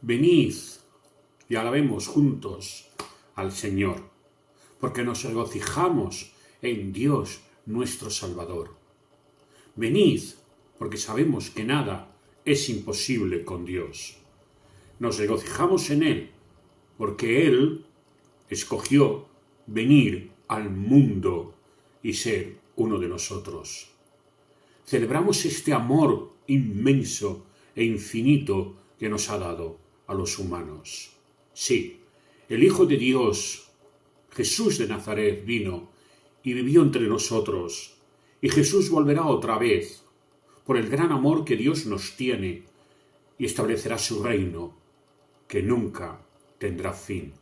Venid y alabemos juntos al Señor, porque nos regocijamos en Dios nuestro Salvador. Venid, porque sabemos que nada es imposible con Dios. Nos regocijamos en Él, porque Él escogió venir al mundo y ser uno de nosotros. Celebramos este amor inmenso e infinito que nos ha dado a los humanos. Sí, el Hijo de Dios, Jesús de Nazaret, vino y vivió entre nosotros, y Jesús volverá otra vez por el gran amor que Dios nos tiene y establecerá su reino, que nunca tendrá fin.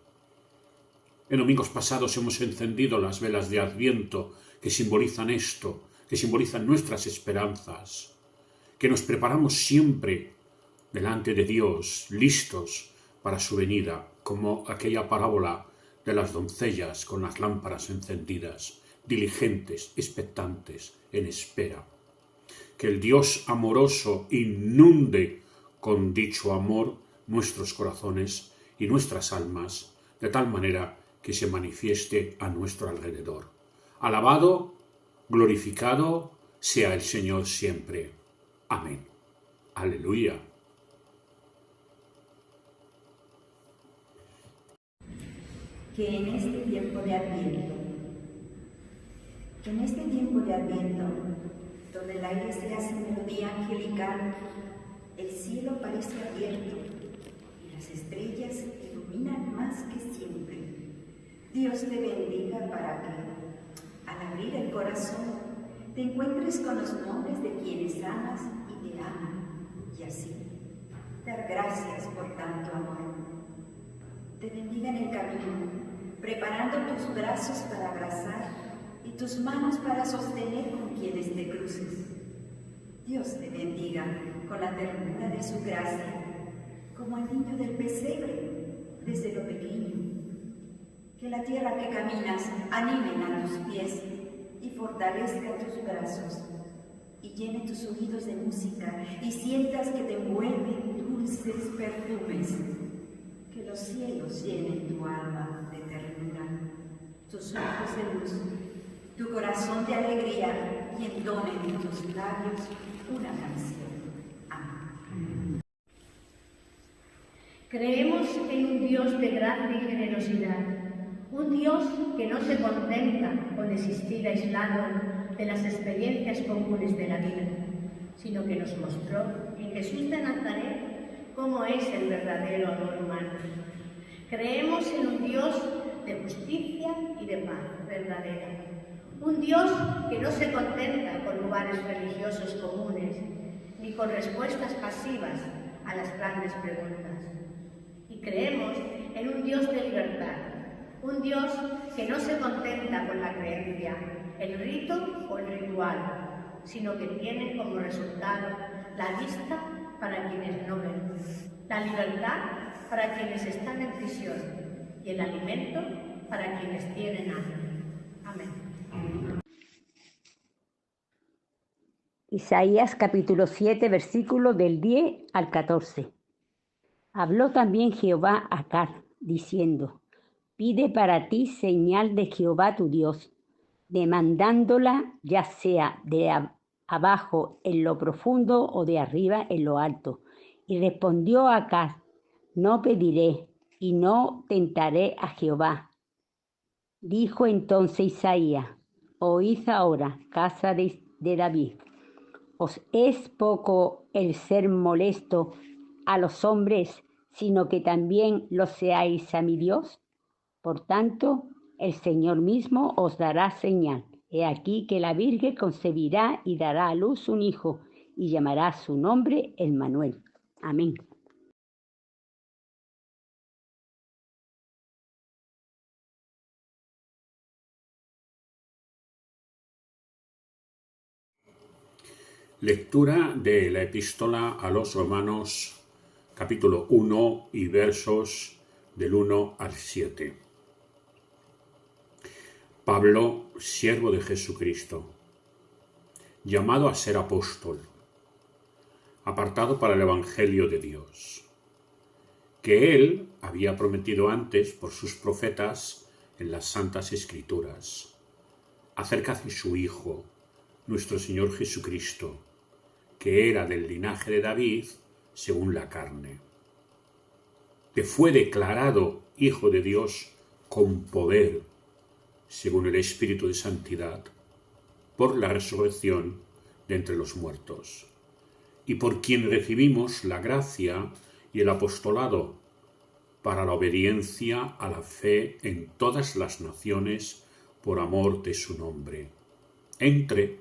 En domingos pasados hemos encendido las velas de Adviento que simbolizan esto, que simbolizan nuestras esperanzas, que nos preparamos siempre delante de Dios, listos para su venida, como aquella parábola de las doncellas con las lámparas encendidas, diligentes, expectantes, en espera. Que el Dios amoroso inunde con dicho amor nuestros corazones y nuestras almas, de tal manera que se manifieste a nuestro alrededor. Alabado, glorificado sea el Señor siempre. Amén. Aleluya. Que en este tiempo de Adviento, donde el aire se hace melodía angelical, el cielo parece abierto y las estrellas iluminan más que siempre. Dios te bendiga para que, al abrir el corazón, te encuentres con los nombres de quienes amas y te aman, y así dar gracias por tanto amor. Te bendiga en el camino, preparando tus brazos para abrazar y tus manos para sostener con quienes te cruces. Dios te bendiga con la ternura de su gracia, como el niño del pesebre desde lo pequeño. Que la tierra que caminas animen a tus pies y fortalezca tus brazos, y llene tus oídos de música y sientas que te envuelven dulces perfumes. Que los cielos llenen tu alma de ternura, tus ojos de luz, tu corazón de alegría, y entonen en tus labios una canción. Amén. Creemos en un Dios de gracia y generosidad, un Dios que no se contenta con existir aislado de las experiencias comunes de la vida, sino que nos mostró en Jesús de Nazaret cómo es el verdadero amor humano. Creemos en un Dios de justicia y de paz verdadera, un Dios que no se contenta con lugares religiosos comunes, ni con respuestas pasivas a las grandes preguntas. Y creemos en un Dios de libertad, un Dios que no se contenta con la creencia, el rito o el ritual, sino que tiene como resultado la vista para quienes no ven, la libertad para quienes están en prisión y el alimento para quienes tienen hambre. Amén. Isaías capítulo 7, versículos del 10 al 14. Habló también Jehová a Acaz, diciendo: Pide para ti señal de Jehová tu Dios, demandándola ya sea de abajo en lo profundo o de arriba en lo alto. Y respondió Acaz: No pediré y no tentaré a Jehová. Dijo entonces Isaías: Oíd ahora, casa de David. ¿Os es poco el ser molesto a los hombres, sino que también lo seáis a mi Dios? Por tanto, el Señor mismo os dará señal. He aquí que la Virgen concebirá y dará a luz un hijo, y llamará su nombre Emmanuel. Amén. Lectura de la Epístola a los Romanos, capítulo 1 y versos del 1 al 7. Pablo, siervo de Jesucristo, llamado a ser apóstol, apartado para el Evangelio de Dios, que él había prometido antes por sus profetas en las Santas Escrituras, acerca de su Hijo, nuestro Señor Jesucristo, que era del linaje de David según la carne, que fue declarado Hijo de Dios con poder, según el Espíritu de Santidad, por la resurrección de entre los muertos, y por quien recibimos la gracia y el apostolado para la obediencia a la fe en todas las naciones por amor de su nombre, entre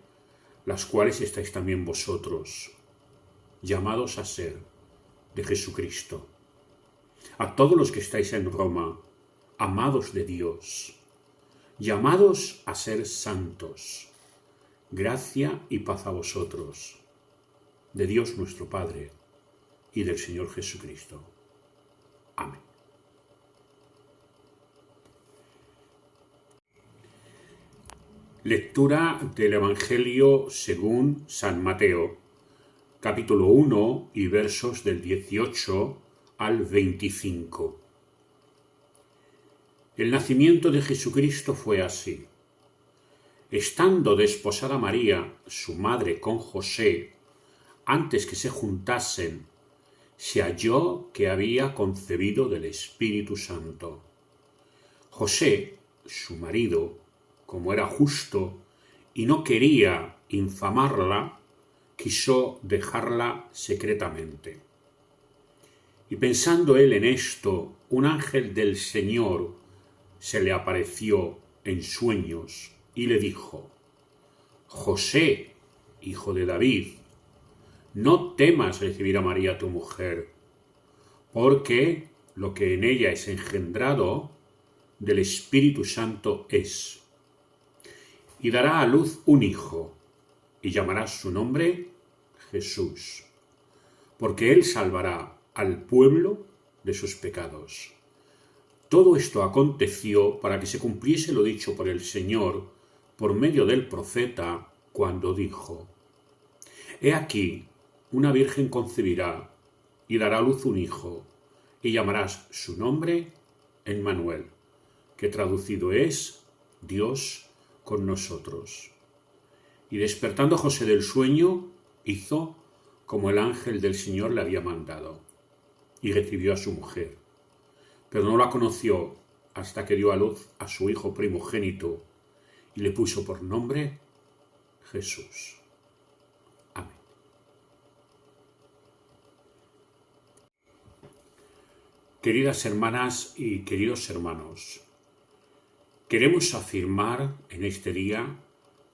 las cuales estáis también vosotros, llamados a ser de Jesucristo. A todos los que estáis en Roma, amados de Dios, llamados a ser santos, gracia y paz a vosotros, de Dios nuestro Padre y del Señor Jesucristo. Amén. Lectura del Evangelio según San Mateo, capítulo 1 y versos del 18 al 25. El nacimiento de Jesucristo fue así. Estando desposada María, su madre, con José, antes que se juntasen, se halló que había concebido del Espíritu Santo. José, su marido, como era justo y no quería infamarla, quiso dejarla secretamente. Y pensando él en esto, un ángel del Señor se le apareció en sueños y le dijo: José, hijo de David, no temas recibir a María tu mujer, porque lo que en ella es engendrado del Espíritu Santo es. Y dará a luz un hijo, y llamarás su nombre Jesús, porque él salvará al pueblo de sus pecados. Todo esto aconteció para que se cumpliese lo dicho por el Señor por medio del profeta, cuando dijo: He aquí, una virgen concebirá y dará a luz un hijo, y llamarás su nombre Emmanuel, que traducido es Dios con nosotros. Y despertando José del sueño, hizo como el ángel del Señor le había mandado, y recibió a su mujer. Pero no la conoció hasta que dio a luz a su hijo primogénito, y le puso por nombre Jesús. Amén. Queridas hermanas y queridos hermanos, queremos afirmar en este día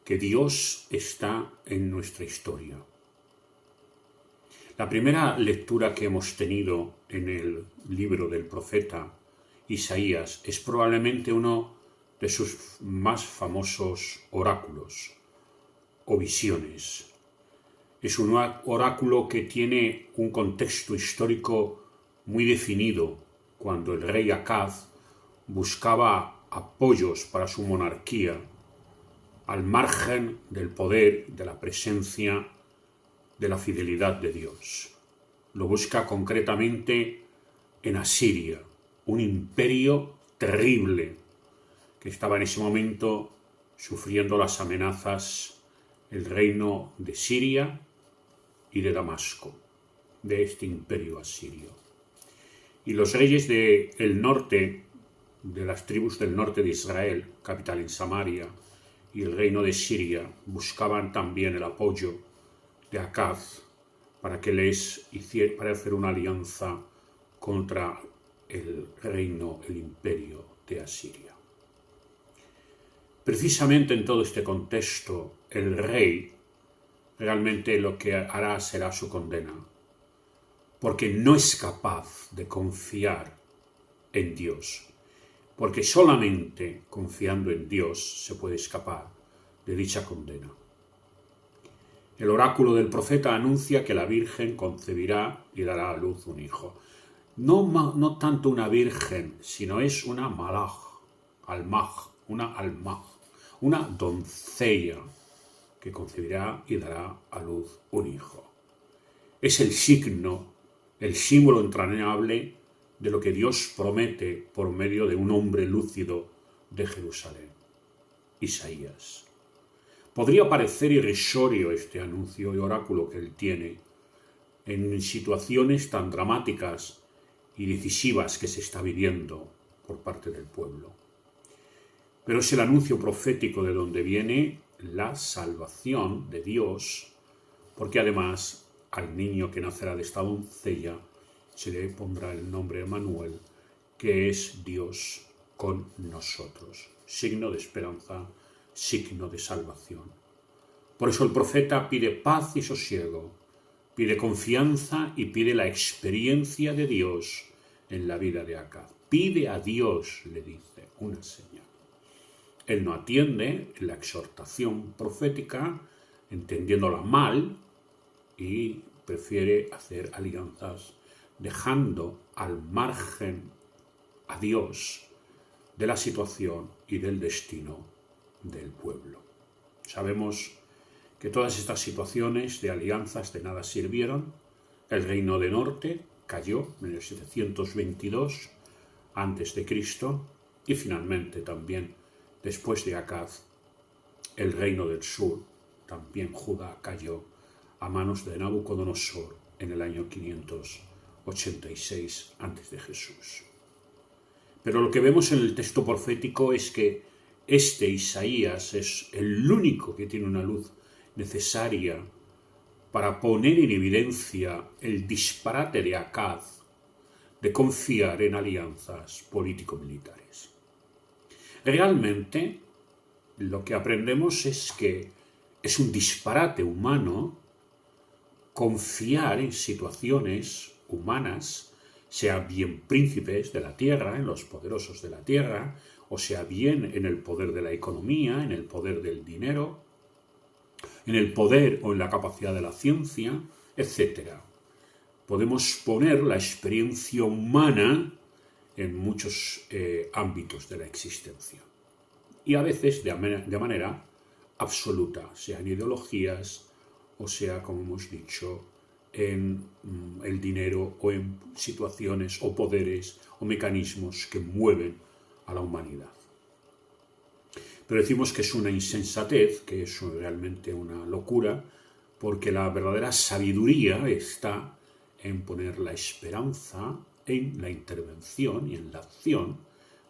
que Dios está en nuestra historia. La primera lectura que hemos tenido en el libro del profeta Isaías es probablemente uno de sus más famosos oráculos o visiones. Es un oráculo que tiene un contexto histórico muy definido, cuando el rey Acaz buscaba apoyos para su monarquía al margen del poder, de la presencia, de la fidelidad de Dios. Lo busca concretamente en Asiria, un imperio terrible que estaba en ese momento sufriendo las amenazas del reino de Siria y de Damasco, de este imperio asirio. Y los reyes del norte, de las tribus del norte de Israel, capital en Samaria, y el reino de Siria, buscaban también el apoyo de Acaz para hacer una alianza contra el reino, el imperio de Asiria. Precisamente en todo este contexto, el rey realmente lo que hará será su condena, porque no es capaz de confiar en Dios, porque solamente confiando en Dios se puede escapar de dicha condena. El oráculo del profeta anuncia que la Virgen concebirá y dará a luz un hijo. No tanto una virgen, sino es una una doncella que concebirá y dará a luz un hijo. Es el signo, el símbolo entrañable de lo que Dios promete por medio de un hombre lúcido de Jerusalén, Isaías. Podría parecer irrisorio este anuncio y oráculo que él tiene en situaciones tan dramáticas y decisivas que se está viviendo por parte del pueblo. Pero es el anuncio profético de donde viene la salvación de Dios, porque además al niño que nacerá de esta doncella se le pondrá el nombre Emmanuel, que es Dios con nosotros, signo de esperanza, signo de salvación. Por eso el profeta pide paz y sosiego, pide confianza y pide la experiencia de Dios en la vida de Acaz. Pide a Dios, le dice, una señal. Él no atiende la exhortación profética, entendiéndola mal, y prefiere hacer alianzas, dejando al margen a Dios de la situación y del destino del pueblo. Sabemos que todas estas situaciones de alianzas de nada sirvieron. El reino de norte cayó en el 722 a.C. y finalmente también después de Acaz el reino del sur, también Judá, cayó a manos de Nabucodonosor en el año 586 a.C. Pero lo que vemos en el texto profético es que este Isaías es el único que tiene una luz necesaria para poner en evidencia el disparate de Acaz de confiar en alianzas político-militares. Realmente lo que aprendemos es que es un disparate humano confiar en situaciones humanas, sea bien príncipes de la tierra, en los poderosos de la tierra, o sea bien en el poder de la economía, en el poder del dinero, en el poder o en la capacidad de la ciencia, etc. Podemos poner la experiencia humana en muchos ámbitos de la existencia. Y a veces de manera absoluta, sea en ideologías o sea, como hemos dicho, en el dinero o en situaciones o poderes o mecanismos que mueven a la humanidad. Pero decimos que es una insensatez, que es realmente una locura, porque la verdadera sabiduría está en poner la esperanza en la intervención y en la acción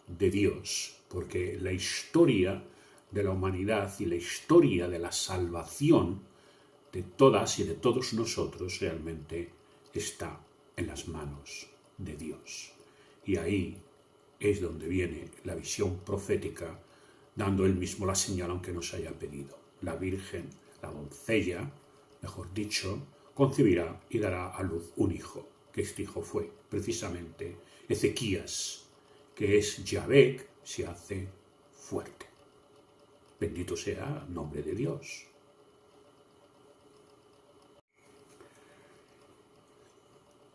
de Dios, porque la historia de la humanidad y la historia de la salvación de todas y de todos nosotros realmente está en las manos de Dios. Y ahí es donde viene la visión profética, dando él mismo la señal aunque no se haya pedido. La Virgen, la doncella, mejor dicho, concebirá y dará a luz un hijo, que este hijo fue precisamente Ezequías, que es Yahvé, se hace fuerte. Bendito sea el nombre de Dios.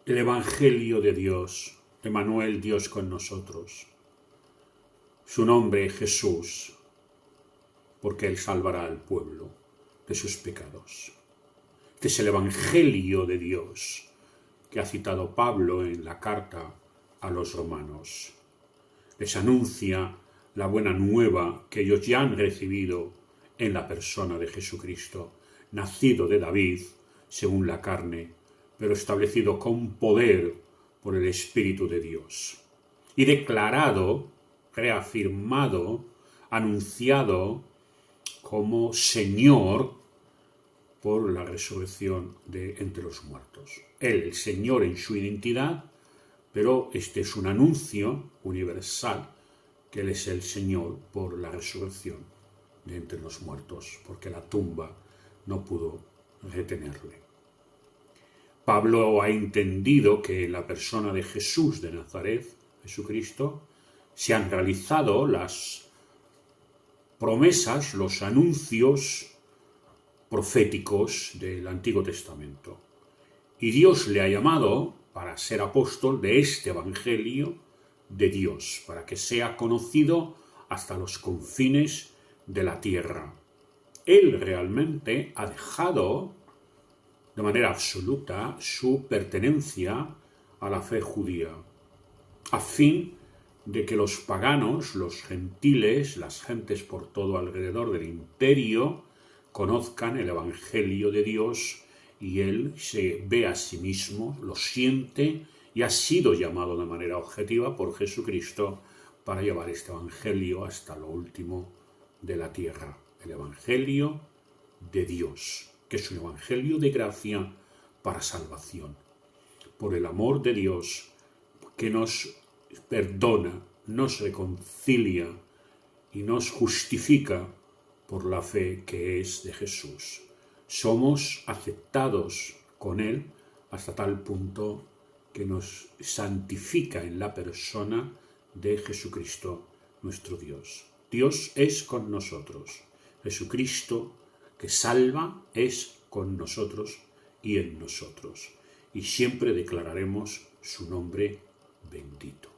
El Evangelio de Dios, Emmanuel, Dios con nosotros. Su nombre Jesús, porque Él salvará al pueblo de sus pecados. Este es el Evangelio de Dios que ha citado Pablo en la carta a los romanos. Les anuncia la buena nueva que ellos ya han recibido en la persona de Jesucristo, nacido de David, según la carne, pero establecido con poder por el Espíritu de Dios, y declarado, reafirmado, anunciado como Señor por la resurrección de entre los muertos. Él, el Señor en su identidad, pero este es un anuncio universal, que Él es el Señor por la resurrección de entre los muertos, porque la tumba no pudo retenerle. Pablo ha entendido que en la persona de Jesús de Nazaret, Jesucristo, se han realizado las promesas, los anuncios proféticos del Antiguo Testamento. Y Dios le ha llamado para ser apóstol de este Evangelio de Dios, para que sea conocido hasta los confines de la tierra. Él realmente ha dejado de manera absoluta su pertenencia a la fe judía. a fin de que los paganos, los gentiles, las gentes por todo alrededor del imperio, conozcan el Evangelio de Dios y él se ve a sí mismo, lo siente y ha sido llamado de manera objetiva por Jesucristo para llevar este Evangelio hasta lo último de la tierra. El Evangelio de Dios, que es un Evangelio de gracia para salvación. Por el amor de Dios que nos perdona, nos reconcilia y nos justifica por la fe que es de Jesús. Somos aceptados con Él hasta tal punto que nos santifica en la persona de Jesucristo, nuestro Dios. Dios es con nosotros. Jesucristo, que salva, es con nosotros y en nosotros. Y siempre declararemos su nombre bendito.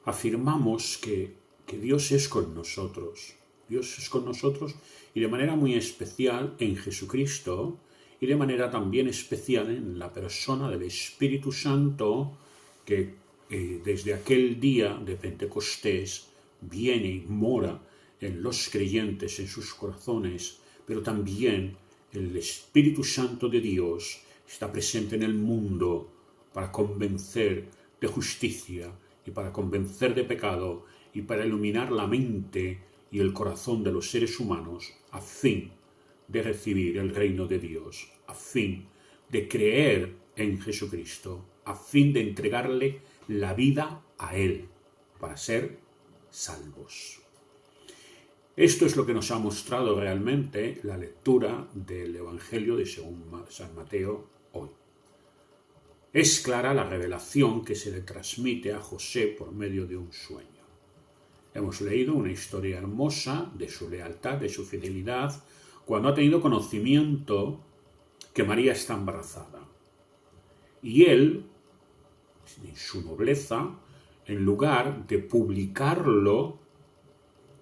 Afirmamos que Dios es con nosotros. Dios es con nosotros y de manera muy especial en Jesucristo y de manera también especial en la persona del Espíritu Santo que desde aquel día de Pentecostés viene y mora en los creyentes, en sus corazones, pero también el Espíritu Santo de Dios está presente en el mundo para convencer de justicia y para convencer de pecado y para iluminar la mente y el corazón de los seres humanos a fin de recibir el reino de Dios, a fin de creer en Jesucristo, a fin de entregarle la vida a Él para ser salvos. Esto es lo que nos ha mostrado realmente la lectura del Evangelio de San Mateo hoy. Es clara la revelación que se le transmite a José por medio de un sueño. Hemos leído una historia hermosa de su lealtad, de su fidelidad, cuando ha tenido conocimiento que María está embarazada. Y él, en su nobleza, en lugar de publicarlo,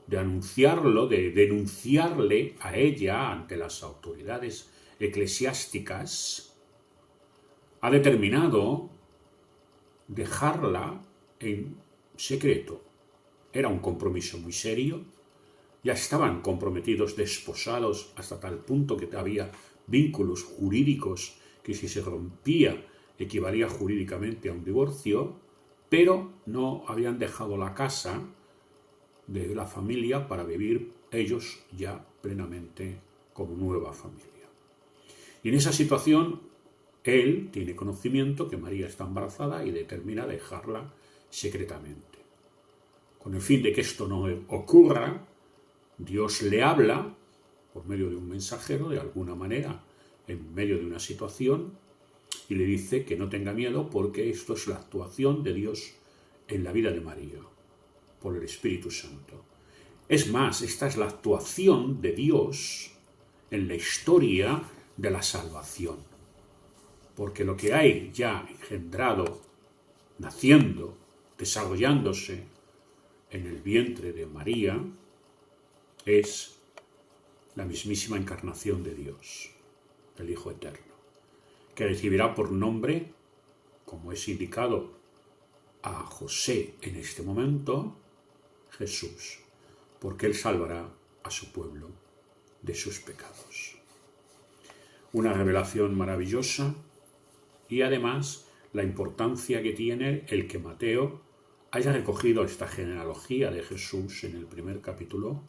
de anunciarlo, de denunciarle a ella ante las autoridades eclesiásticas, ha determinado dejarla en secreto. Era un compromiso muy serio, ya estaban comprometidos, desposados hasta tal punto que había vínculos jurídicos que si se rompía equivalía jurídicamente a un divorcio, pero no habían dejado la casa de la familia para vivir ellos ya plenamente como nueva familia. Y en esa situación, él tiene conocimiento que María está embarazada y determina dejarla secretamente. Con el fin de que esto no ocurra, Dios le habla por medio de un mensajero, de alguna manera, en medio de una situación, y le dice que no tenga miedo porque esto es la actuación de Dios en la vida de María, por el Espíritu Santo. Es más, esta es la actuación de Dios en la historia de la salvación. Porque lo que hay ya engendrado, naciendo, desarrollándose en el vientre de María, es la mismísima encarnación de Dios, el Hijo Eterno, que recibirá por nombre, como es indicado a José en este momento, Jesús, porque Él salvará a su pueblo de sus pecados. Una revelación maravillosa y además la importancia que tiene el que Mateo haya recogido esta genealogía de Jesús en el primer capítulo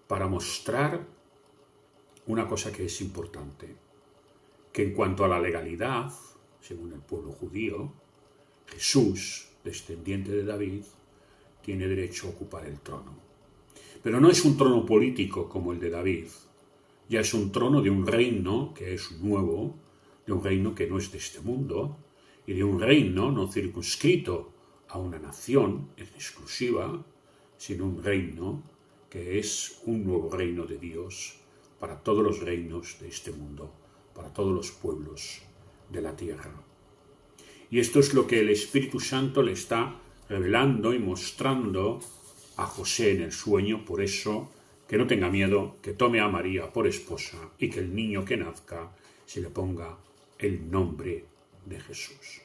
para mostrar una cosa que es importante, que en cuanto a la legalidad, según el pueblo judío, Jesús, descendiente de David, tiene derecho a ocupar el trono. Pero no es un trono político como el de David, ya es un trono de un reino que es nuevo, de un reino que no es de este mundo, y de un reino no circunscrito a una nación en exclusiva, sino un reino que es un nuevo reino de Dios para todos los reinos de este mundo, para todos los pueblos de la tierra. Y esto es lo que el Espíritu Santo le está revelando y mostrando a José en el sueño, por eso que no tenga miedo, que tome a María por esposa y que el niño que nazca se le ponga el nombre de Jesús.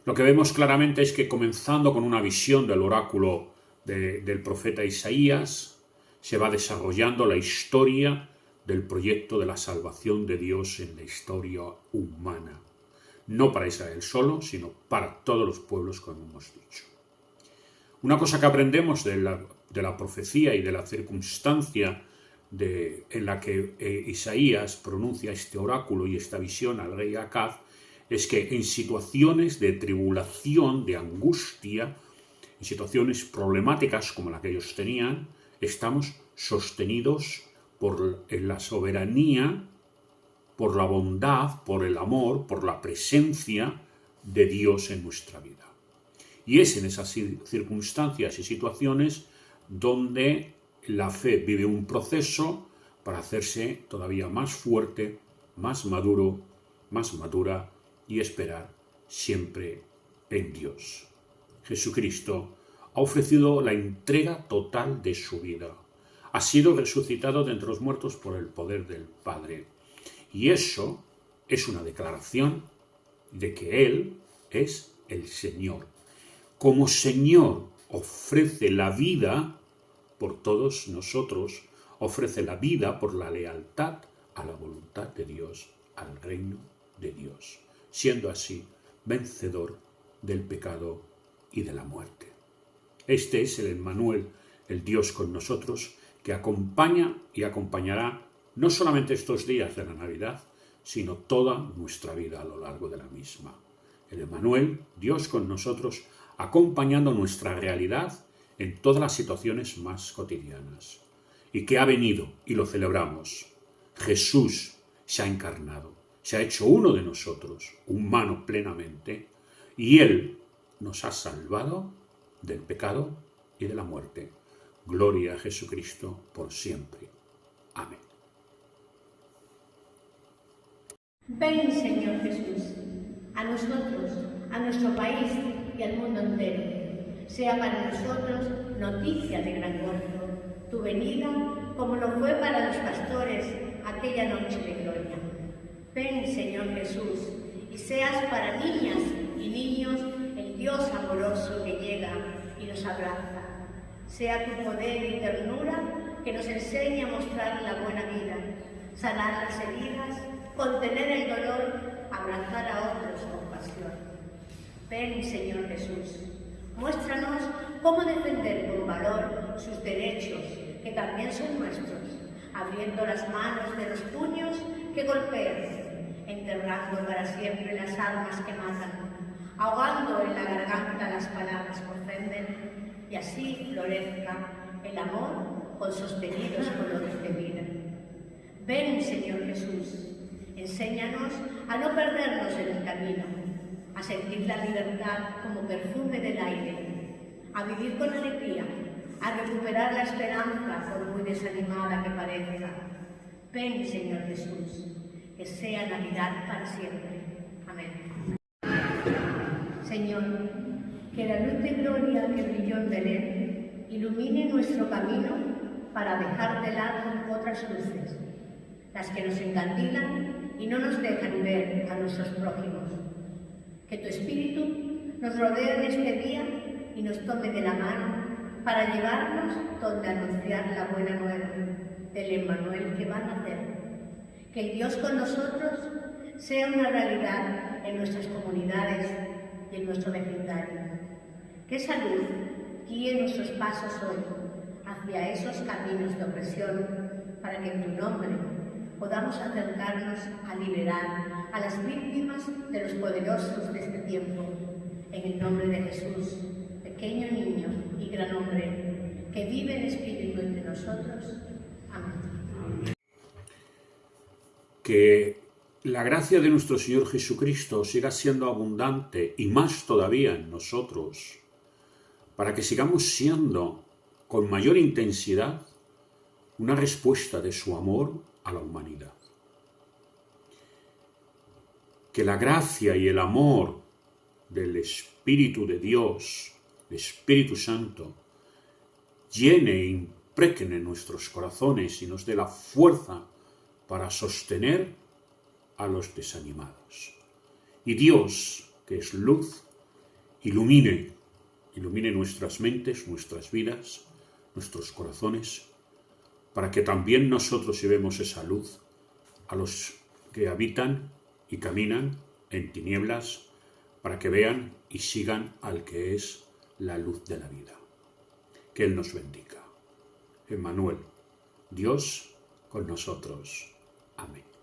Lo que vemos claramente es que, comenzando con una visión del oráculo del profeta Isaías, se va desarrollando la historia del proyecto de la salvación de Dios en la historia humana. No para Israel solo, sino para todos los pueblos, como hemos dicho. Una cosa que aprendemos de la profecía y de la circunstancia en la que Isaías pronuncia este oráculo y esta visión al rey Acaz es que en situaciones de tribulación, de angustia, en situaciones problemáticas como la que ellos tenían, estamos sostenidos por la soberanía, por la bondad, por el amor, por la presencia de Dios en nuestra vida. Y es en esas circunstancias y situaciones donde la fe vive un proceso para hacerse todavía más fuerte, más maduro, más madura y esperar siempre en Dios. Jesucristo ha ofrecido la entrega total de su vida. Ha sido resucitado de entre los muertos por el poder del Padre. Y eso es una declaración de que Él es el Señor. Como Señor ofrece la vida por todos nosotros, ofrece la vida por la lealtad a la voluntad de Dios, al reino de Dios, siendo así vencedor del pecado y de la muerte. Este es el Emmanuel, el Dios con nosotros, que acompaña y acompañará no solamente estos días de la Navidad, sino toda nuestra vida a lo largo de la misma. El Emmanuel, Dios con nosotros, acompañando nuestra realidad en todas las situaciones más cotidianas. Y que ha venido, y lo celebramos. Jesús se ha encarnado, se ha hecho uno de nosotros, humano plenamente, y Él nos ha salvado del pecado y de la muerte. Gloria a Jesucristo por siempre. Amén. Ven, Señor Jesús, a nosotros, a nuestro país y al mundo entero. Sea para nosotros noticia de gran gozo tu venida, como lo fue para los pastores aquella noche de gloria. Ven, Señor Jesús, y seas para niñas y niños el Dios amoroso que llega y nos abraza. Sea tu poder y ternura que nos enseñe a mostrar la buena vida, sanar las heridas, contener el dolor, abrazar a otros con pasión. Ven, Señor Jesús, muéstranos cómo defender con valor sus derechos, que también son nuestros, abriendo las manos de los puños que golpean, enterrando para siempre las armas que matan, ahogando en la garganta las palabras que ofenden, y así florezca el amor con sostenidos colores de vida. Ven, Señor Jesús, enséñanos a no perdernos en el camino, a sentir la libertad como perfume del aire, a vivir con alegría, a recuperar la esperanza por muy desanimada que parezca. Ven, Señor Jesús, que sea Navidad para siempre. Amén. Señor, que la luz de gloria que brilló en Belén ilumine nuestro camino para dejar de lado otras luces, las que nos encandilan y no nos dejan ver a nuestros prójimos. Que tu Espíritu nos rodee en este día y nos tome de la mano para llevarnos donde anunciar la buena nueva del Emmanuel que va a nacer. Que el Dios con nosotros sea una realidad en nuestras comunidades y en nuestro vecindario. Que esa luz guíe nuestros pasos hoy hacia esos caminos de opresión para que en tu nombre podamos acercarnos a liberar a las víctimas de los poderosos de este tiempo. En el nombre de Jesús, pequeño niño y gran hombre, que vive en espíritu entre nosotros. Amén. Que la gracia de nuestro Señor Jesucristo siga siendo abundante y más todavía en nosotros, para que sigamos siendo con mayor intensidad una respuesta de su amor a la humanidad. Que la gracia y el amor del Espíritu de Dios, el Espíritu Santo, llene e impregne nuestros corazones y nos dé la fuerza para sostener a los desanimados. Y Dios, que es luz, ilumine nuestras mentes, nuestras vidas, nuestros corazones, para que también nosotros llevemos esa luz a los que habitan y caminan en tinieblas, para que vean y sigan al que es la luz de la vida. Que Él nos bendiga. Emmanuel, Dios con nosotros. Amén.